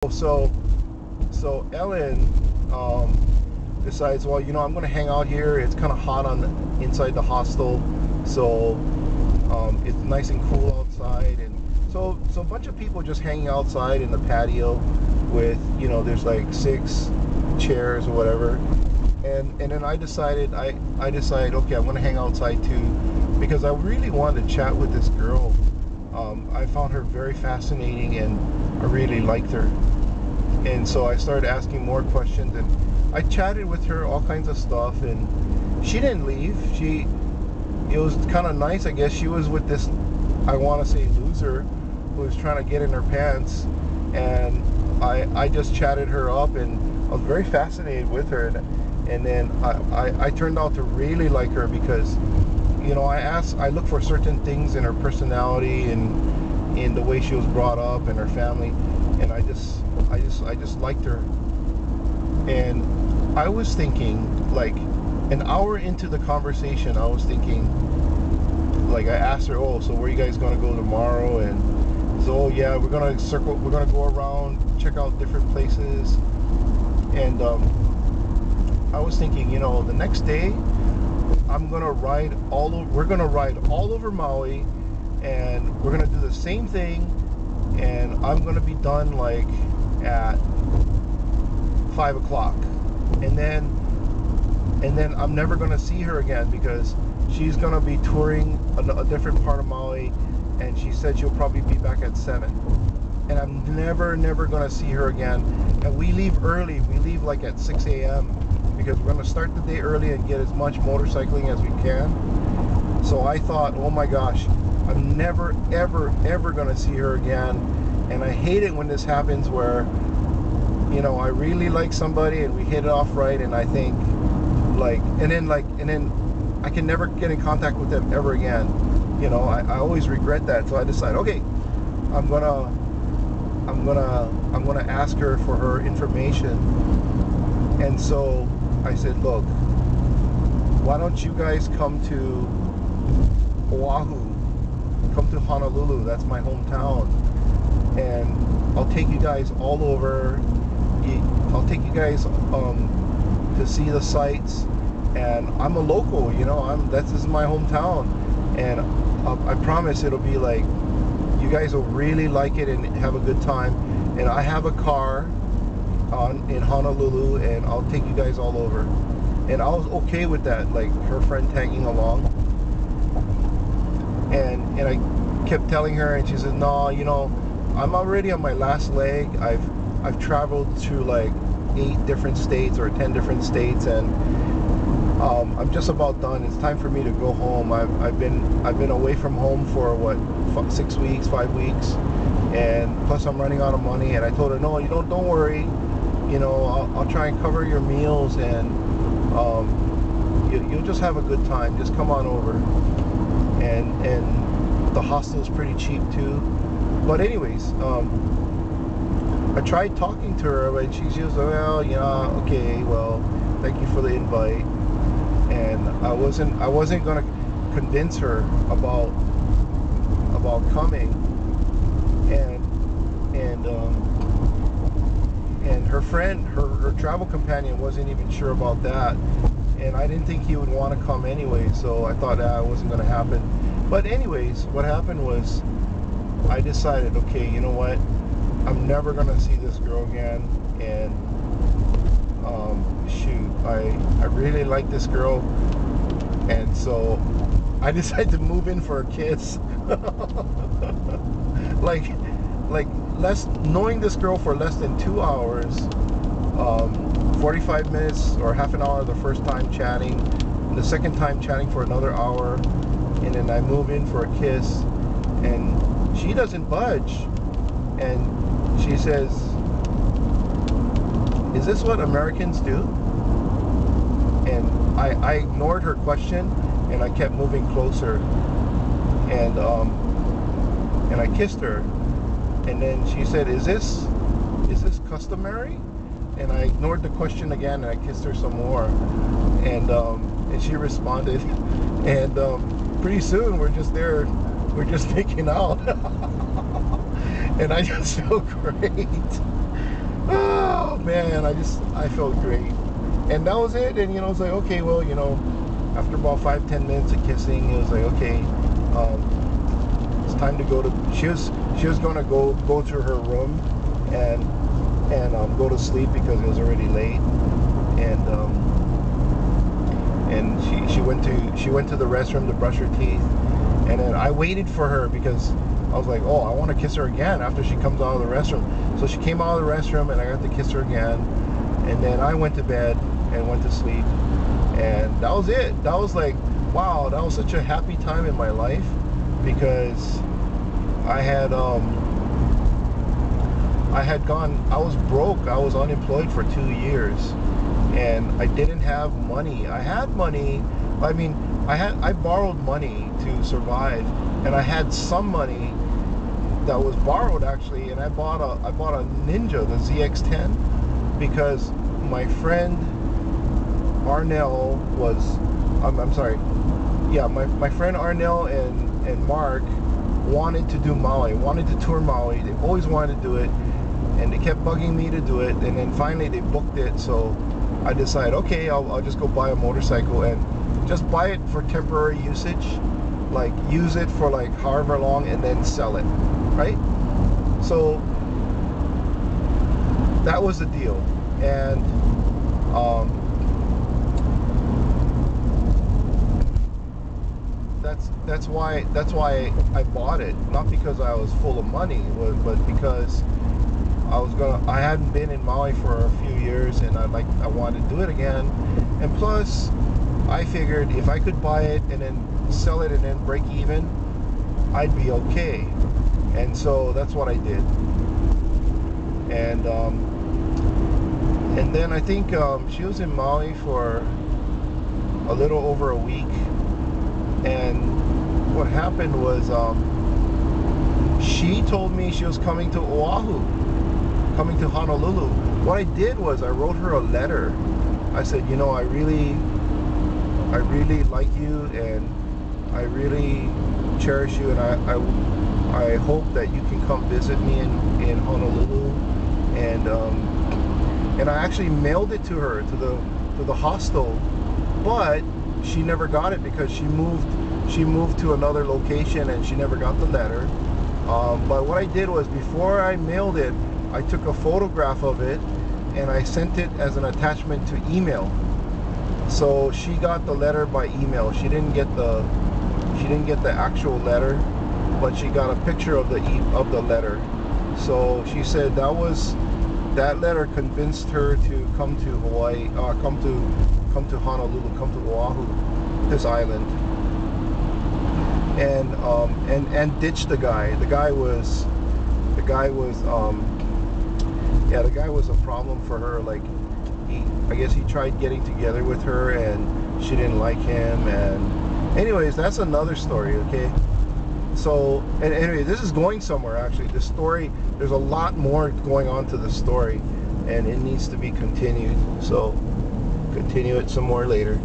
So Ellen decides, well, I'm going to hang out here. It's kind of hot inside the hostel, so it's nice and cool outside, and so a bunch of people just hanging outside in the patio with, there's like 6 chairs or whatever, and then I decided, okay, I'm going to hang outside too, because I really wanted to chat with this girl. I found her very fascinating, and I really liked her. And so I started asking more questions, and I chatted with her all kinds of stuff, and she didn't leave. It was kind of nice, I guess. She was with this, I want to say, loser who was trying to get in her pants, and I just chatted her up, and I was very fascinated with her, and then I turned out to really like her because, I look for certain things in her personality and in the way she was brought up and her family, and I just liked her. And I was thinking, like, an hour into the conversation, I was thinking, like, I asked her, oh, so where are you guys going to go tomorrow? And so, oh yeah, we're going to go around, check out different places. And I was thinking, the next day we're going to ride all over Maui, and we're going to do the same thing, and I'm going to be done like at 5 o'clock, and then I'm never going to see her again, because she's going to be touring a different part of Maui, and she said she'll probably be back at 7, and I'm never going to see her again. And we leave early. We leave like at 6 a.m. because we're going to start the day early and get as much motorcycling as we can. So I thought, oh my gosh, I'm never ever going to see her again. And I hate it when this happens, where I really like somebody and we hit it off right, and I think and then I can never get in contact with them ever again. I always regret that. So I decide, okay, I'm gonna ask her for her information. And so I said, look, why don't you guys come to Oahu, come to Honolulu, that's my hometown, and I'll take you guys all over. I'll take you guys to see the sights, and I'm a local, this is my hometown, and I promise it'll be like, you guys will really like it and have a good time. And I have a car in Honolulu, and I'll take you guys all over. And I was okay with that, like her friend tagging along. And I kept telling her, and she said, no, I'm already on my last leg. I've traveled to like 8 different states or 10 different states, and I'm just about done. It's time for me to go home. I've been away from home for 6 weeks, 5 weeks, and plus I'm running out of money. And I told her, no, don't worry. I'll try and cover your meals, and you'll just have a good time. Just come on over. And the hostel's pretty cheap too. But anyways, I tried talking to her, but she was like, well, yeah, okay, well, thank you for the invite. And I wasn't gonna convince her about coming. And her friend, her travel companion, wasn't even sure about that, and I didn't think he would want to come anyway, so I thought that wasn't going to happen. But anyways, what happened was, I decided, okay, you know what, I'm never going to see this girl again, and shoot, I really like this girl, and so I decided to move in for a kiss. Knowing this girl for less than 2 hours, 45 minutes or half an hour the first time chatting, and the second time chatting for another hour, and then I move in for a kiss, and she doesn't budge, and she says, is this what Americans do? And I ignored her question, and I kept moving closer, and I kissed her. And then she said, is this customary? And I ignored the question again, and I kissed her some more. And she responded. And pretty soon we're just making out. And I just feel great. man, I felt great. And that was it. And, it's like, okay, well, after about 5-10 minutes of kissing, it was like, okay, it's time to go to, she was going to go to her room and go to sleep because it was already late. And she went to the restroom to brush her teeth. And then I waited for her because I was like, oh, I want to kiss her again after she comes out of the restroom. So she came out of the restroom and I got to kiss her again. And then I went to bed and went to sleep. And that was it. That was like, wow, that was such a happy time in my life, because I was broke. I was unemployed for 2 years and I didn't have money. I had money. I mean, I borrowed money to survive, and I had some money that was borrowed actually, and I bought a Ninja, the ZX-10, because my friend Arnell was, I'm sorry, yeah, my friend Arnell and Mark wanted to do Maui, wanted to tour Maui. They always wanted to do it, and they kept bugging me to do it, and then finally they booked it. So I decided, okay, I'll just go buy a motorcycle and just buy it for temporary usage, like use it for like however long and then sell it, right? So that was the deal. And that's why I bought it, not because I was full of money, but because I hadn't been in Maui for a few years, and I wanted to do it again. And plus I figured if I could buy it and then sell it and then break even, I'd be okay. And so that's what I did. And then I think she was in Maui for a little over a week. And what happened was she told me she was coming to Oahu, coming to Honolulu. What I did was I wrote her a letter. I said, I really like you, and I really cherish you, and I hope that you can come visit me in Honolulu. And I actually mailed it to her to the hostel, but she never got it because she moved to another location and she never got the letter. But what I did was, before I mailed it, I took a photograph of it and I sent it as an attachment to email. So she got the letter by email. She didn't get the actual letter, but she got a picture of the letter. So she said that letter convinced her to come to Hawaii, come to Honolulu, come to Oahu, this island, and ditch the guy. The guy was a problem for her. Like, I guess he tried getting together with her and she didn't like him. And anyways, that's another story. Okay, so, and anyway, this is going somewhere. Actually, the story, there's a lot more going on to the story, and it needs to be continued. So continue it some more later.